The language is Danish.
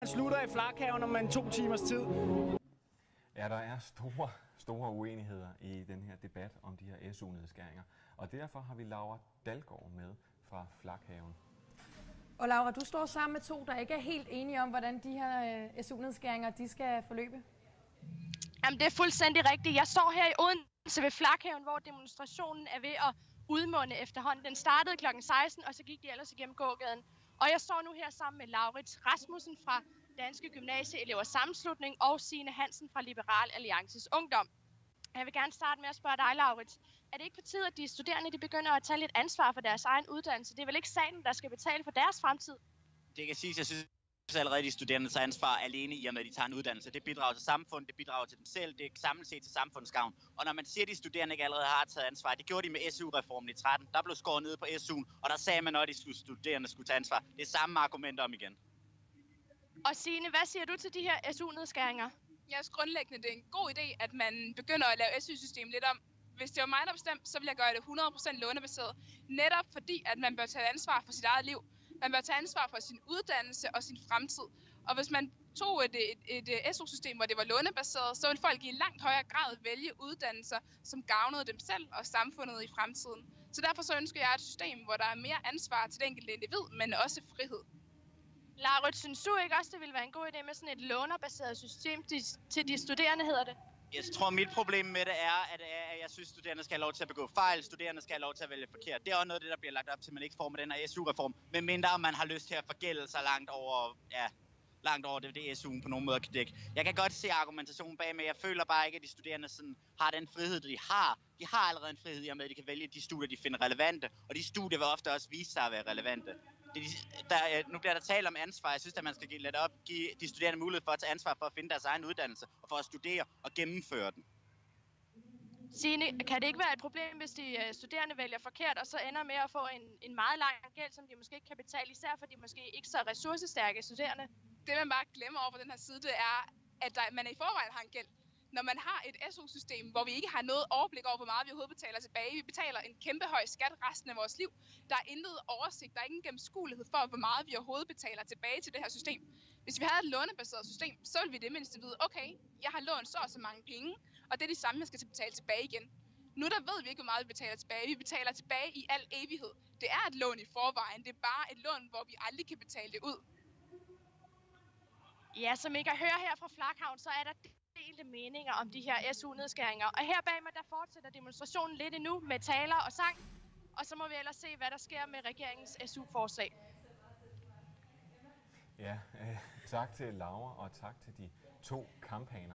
Slutter i Flakhaven om en 2 timers tid. Ja, der er store uenigheder i den her debat om de her SU-nedskæringer. Og derfor har vi Laura Dalgaard med fra Flakhaven. Og Laura, du står sammen med to, der ikke er helt enige om, hvordan de her SU-nedskæringer de skal forløbe. Jamen, det er fuldstændig rigtigt. Jeg står her i Odense ved Flakhaven, hvor demonstrationen er ved at udmunde efterhånden. Den startede kl. 16, og så gik de ellers igennem gågaden. Og jeg står nu her sammen med Laurits Rasmussen fra Danske Gymnasieelevers Sammenslutning og Signe Hansen fra Liberal Alliances Ungdom. Jeg vil gerne starte med at spørge dig, Laurits. Er det ikke på tide, at de studerende begynder at tage lidt ansvar for deres egen uddannelse? Det er vel ikke staten, der skal betale for deres fremtid? Det kan siges, jeg synes allerede, de studerende tager ansvar alene i og med, at de tager en uddannelse. Det bidrager til samfundet, det bidrager til dem selv, det er samlet set til samfundets gavn. Og når man siger, at de studerende ikke allerede har taget ansvar, det gjorde de med SU-reformen i 13. Der blev skåret ned på SU'en, og der sagde man, at de studerende skulle tage ansvar. Det er samme argument om igen. Og Signe, hvad siger du til de her SU-nedskæringer? Jeg synes grundlæggende, det er en god idé, at man begynder at lave SU-systemet lidt om. Hvis det var mig, der bestemte, så ville jeg gøre det 100% lånebaseret. Netop fordi, at man bør tage ansvar for sit eget liv. Man bør tage ansvar for sin uddannelse og sin fremtid. Og hvis man tog et SU-system, hvor det var lånebaseret, så ville folk i langt højere grad vælge uddannelser, som gavnede dem selv og samfundet i fremtiden. Så derfor så ønsker jeg et system, hvor der er mere ansvar til det enkelte individ, men også frihed. Laurits, synes du ikke også, det ville være en god idé med sådan et lånerbaseret system til de studerende, hedder det? Jeg tror, mit problem med det er, at jeg synes, studerende skal have lov til at begå fejl. Studerende skal have lov til at vælge forkert. Det er også noget af det, der bliver lagt op til, man ikke får med den her SU-reform. Men mindre om man har lyst til at forgælde sig langt over det SU'en på nogen måde kan dække. Jeg kan godt se argumentationen bag, men jeg føler bare ikke, at de studerende sådan har den frihed, de har. De har allerede en frihed i og med, at de kan vælge de studier, de finder relevante. Og de studier vil ofte også vise sig at være relevante. Nu bliver der talt om ansvar. Jeg synes, at man skal give de studerende mulighed for at tage ansvar for at finde deres egen uddannelse og for at studere og gennemføre den. Signe, kan det ikke være et problem, hvis de studerende vælger forkert og så ender med at få en meget lang gæld, som de måske ikke kan betale, især for de måske ikke så ressourcestærke studerende? Det man bare glemmer over på den her side, det er, at man i forvejen har en gæld. Når man har et SU-system, hvor vi ikke har noget overblik over, hvor meget vi overhovedet betaler tilbage. Vi betaler en kæmpe høj skat resten af vores liv. Der er intet oversigt, der er ingen gennemskuelighed for, hvor meget vi overhovedet betaler tilbage til det her system. Hvis vi havde et lånebaseret system, så ville vi det mindste vide, okay, jeg har lånt så og så mange penge, og det er de samme, jeg skal betale tilbage igen. Nu der ved vi ikke, hvor meget vi betaler tilbage. Vi betaler tilbage i al evighed. Det er et lån i forvejen. Det er bare et lån, hvor vi aldrig kan betale det ud. Ja, som I kan høre her fra Flakhaven, så er der delte meninger om de her SU-nedskæringer. Og her bag mig, der fortsætter demonstrationen lidt endnu med taler og sang. Og så må vi ellers se, hvad der sker med regeringens SU-forslag. Ja, tak til Laura og tak til de to kamphaner.